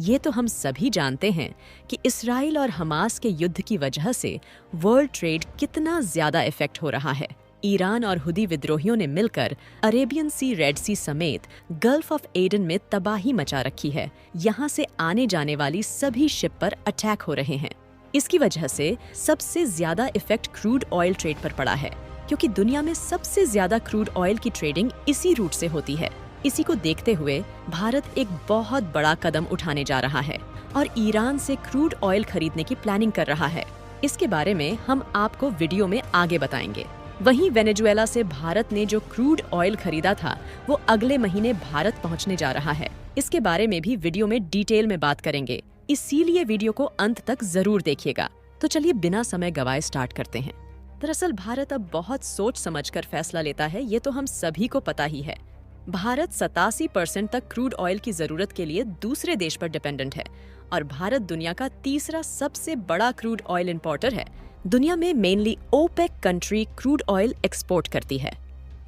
ये तो हम सभी जानते हैं कि इसराइल और हमास के युद्ध की वजह से वर्ल्ड ट्रेड कितना ज्यादा इफेक्ट हो रहा है। ईरान और हुदी विद्रोहियों ने मिलकर अरेबियन सी, रेड सी समेत गल्फ ऑफ एडन में तबाही मचा रखी है। यहाँ से आने जाने वाली सभी शिप पर अटैक हो रहे हैं। इसकी वजह से सबसे ज्यादा इफेक्ट क्रूड ऑयल ट्रेड पर पड़ा है, क्योंकि दुनिया में सबसे ज्यादा क्रूड ऑयल की ट्रेडिंग इसी रूट से होती है। इसी को देखते हुए भारत एक बहुत बड़ा कदम उठाने जा रहा है और ईरान से क्रूड ऑयल खरीदने की प्लानिंग कर रहा है। इसके बारे में हम आपको वीडियो में आगे बताएंगे। वहीं वेनेजुएला से भारत ने जो क्रूड ऑयल खरीदा था वो अगले महीने भारत पहुंचने जा रहा है। इसके बारे में भी वीडियो में डिटेल में बात करेंगे, इसीलिए वीडियो को अंत तक जरूर देखिएगा। तो चलिए बिना समय गवाए स्टार्ट करते हैं। दरअसल भारत अब बहुत सोच समझकर फैसला लेता है, ये तो हम सभी को पता ही है। भारत 87% तक क्रूड ऑयल की जरूरत के लिए दूसरे देश पर डिपेंडेंट है और भारत दुनिया का तीसरा सबसे बड़ा क्रूड ऑयल इंपोर्टर है। दुनिया में mainly OPEC country crude oil export करती है।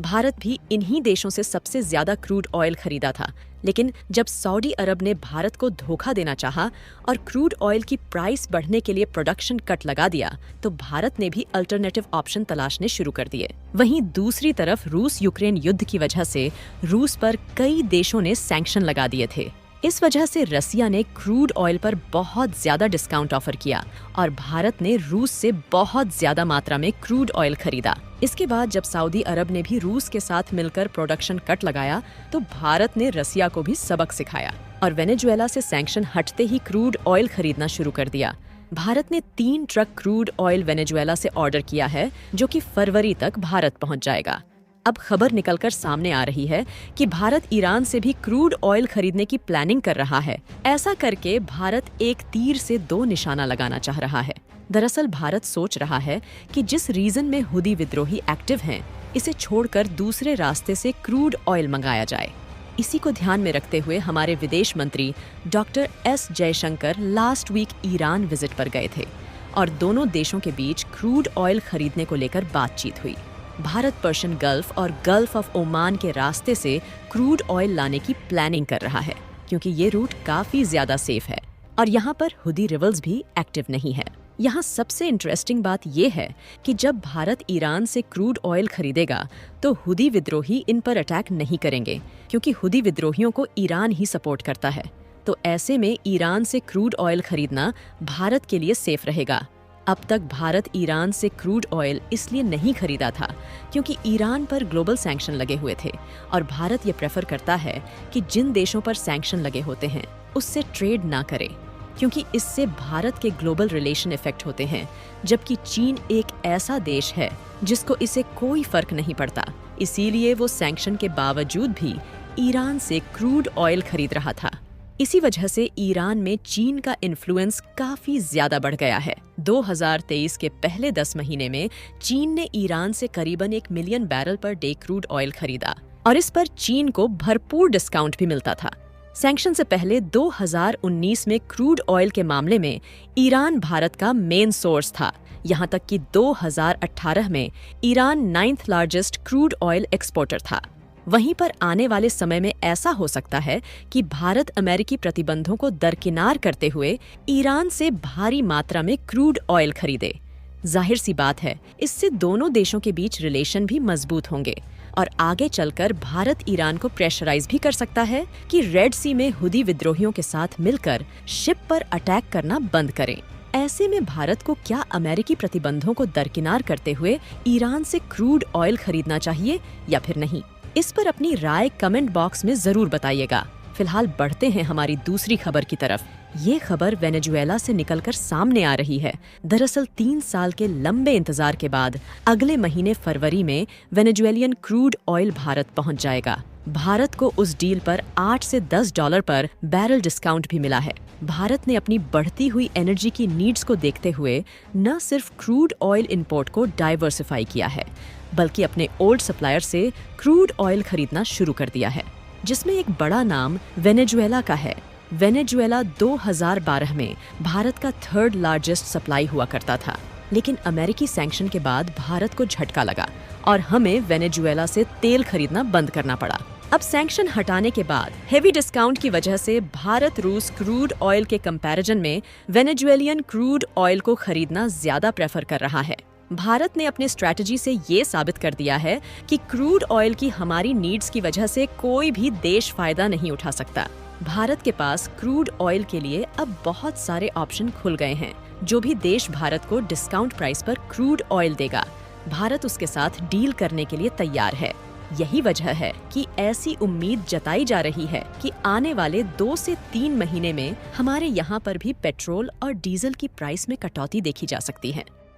भारत भी इन्हीं देशों से सबसे ज्यादा क्रूड ऑयल खरीदा था, लेकिन जब सऊदी अरब ने भारत को धोखा देना चाहा और क्रूड ऑयल की प्राइस बढ़ने के लिए प्रोडक्शन कट लगा दिया, तो भारत ने भी अल्टरनेटिव ऑप्शन तलाशने शुरू कर दिए। वहीं दूसरी तरफ रूस यूक्रेन युद्ध की वजह से रूस पर कई देशों ने सैंक्शन लगा दिए थे। इस वजह से रसिया ने क्रूड ऑयल पर बहुत ज्यादा डिस्काउंट ऑफर किया और भारत ने रूस से बहुत ज्यादा मात्रा में क्रूड ऑयल खरीदा। इसके बाद जब सऊदी अरब ने भी रूस के साथ मिलकर प्रोडक्शन कट लगाया, तो भारत ने रसिया को भी सबक सिखाया और वेनेजुएला से सैंक्शन हटते ही क्रूड ऑयल खरीदना शुरू कर दिया। भारत ने 3 ट्रक क्रूड ऑयल वेनेजुएला से ऑर्डर किया है, जो कि फरवरी तक भारत पहुंच जाएगा। अब खबर निकलकर सामने आ रही है कि भारत ईरान से भी क्रूड ऑयल खरीदने की प्लानिंग कर रहा है। ऐसा करके भारत एक तीर से 2 निशाना लगाना चाह रहा है। दरअसल भारत सोच रहा है कि जिस रीजन में हुदी विद्रोही एक्टिव हैं, इसे छोड़कर दूसरे रास्ते से क्रूड ऑयल मंगाया जाए। इसी को ध्यान में रखते हुए हमारे विदेश मंत्री doctor S Jaishankar last week Iran visit पर गए थे और दोनों देशों के बीच क्रूड ऑयल खरीदने को लेकर बातचीत हुई। भारत पर्शियन गल्फ और गल्फ ऑफ ओमान के रास्ते से क्रूड ऑयल लाने की प्लानिंग कर रहा है, क्योंकि ये रूट काफी ज्यादा सेफ है और यहाँ पर हुदी रिबल्स भी एक्टिव नहीं है। यहाँ सबसे इंटरेस्टिंग बात यह है कि जब भारत ईरान से क्रूड ऑयल खरीदेगा तो हुदी विद्रोही इन पर अटैक नहीं करेंगे, क्योंकि हुदी विद्रोहियों को ईरान ही सपोर्ट करता है। तो ऐसे में ईरान से क्रूड ऑयल खरीदना भारत के लिए सेफ रहेगा। अब तक भारत ईरान से क्रूड ऑयल इसलिए नहीं खरीदा था क्योंकि ईरान पर ग्लोबल सैंक्शन लगे हुए थे और भारत ये प्रेफर करता है कि जिन देशों पर सैंक्शन लगे होते हैं उससे ट्रेड ना करे, क्योंकि इससे भारत के ग्लोबल रिलेशन इफेक्ट होते हैं। जबकि चीन एक ऐसा देश है जिसको इसे कोई फर्क नहीं पड़ता, इसीलिए वो सैंक्शन के बावजूद भी ईरान से क्रूड ऑयल खरीद रहा था। इसी वजह से ईरान में चीन का इन्फ्लुएंस काफी ज्यादा बढ़ गया है। 2023 के पहले 10 महीने में चीन ने ईरान से करीबन 1 million barrel per day crude oil खरीदा और इस पर चीन को भरपूर डिस्काउंट भी मिलता था। सैंक्शन से पहले 2019 में क्रूड ऑयल के मामले में ईरान भारत का मेन सोर्स था। यहाँ तक कि 2018 में Iran 9th largest crude oil exporter था। वहीं पर आने वाले समय में ऐसा हो सकता है कि भारत अमेरिकी प्रतिबंधों को दरकिनार करते हुए ईरान से भारी मात्रा में क्रूड ऑयल खरीदे। जाहिर सी बात है, इससे दोनों देशों के बीच रिलेशन भी मजबूत होंगे और आगे चलकर भारत ईरान को प्रेशराइज भी कर सकता है कि रेड सी में हुदी विद्रोहियों के साथ मिलकर शिप पर अटैक करना बंद करें। ऐसे में भारत को क्या अमेरिकी प्रतिबंधों को दरकिनार करते हुए ईरान से क्रूड ऑयल खरीदना चाहिए या फिर नहीं? इस पर अपनी राय कमेंट बॉक्स में जरूर बताइएगा। फिलहाल बढ़ते हैं हमारी दूसरी खबर की तरफ। ये खबर वेनेजुएला से निकलकर सामने आ रही है। दरअसल 3 साल के लंबे इंतजार के बाद अगले महीने फरवरी में वेनेजुएलियन क्रूड ऑयल भारत पहुंच जाएगा। भारत को उस डील पर $8 से $10 पर बैरल डिस्काउंट भी मिला है। भारत ने अपनी बढ़ती हुई एनर्जी की नीड्स को देखते हुए न सिर्फ क्रूड ऑयल इंपोर्ट को डाइवर्सिफाई किया है, बल्कि अपने ओल्ड सप्लायर से क्रूड ऑयल खरीदना शुरू कर दिया है, जिसमें एक बड़ा नाम वेनेजुएला का है। वेनेजुएला 2012 में भारत का 3rd लार्जेस्ट सप्लाई हुआ करता था, लेकिन अमेरिकी सैंक्शन के बाद भारत को झटका लगा और हमें वेनेजुएला से तेल खरीदना बंद करना पड़ा। अब सैंक्शन हटाने के बाद हेवी डिस्काउंट की वजह से भारत रूस क्रूड ऑयल के कंपैरिजन में वेनेजुएलियन क्रूड ऑयल को खरीदना ज्यादा प्रेफर कर रहा है। भारत ने अपने स्ट्रैटेजी से ये साबित कर दिया है कि क्रूड ऑयल की हमारी नीड्स की वजह से कोई भी देश फायदा नहीं उठा सकता। भारत के पास क्रूड ऑयल के लिए अब बहुत सारे ऑप्शन खुल गए हैं। जो भी देश भारत को डिस्काउंट प्राइस पर क्रूड ऑयल देगा, भारत उसके साथ डील करने के लिए तैयार है। यही वजह है कि ऐसी उम्मीद जताई जा रही है कि आने वाले 2 से 3 महीने में हमारे यहाँ पर भी पेट्रोल और डीजल की प्राइस में कटौती देखी जा सकती है।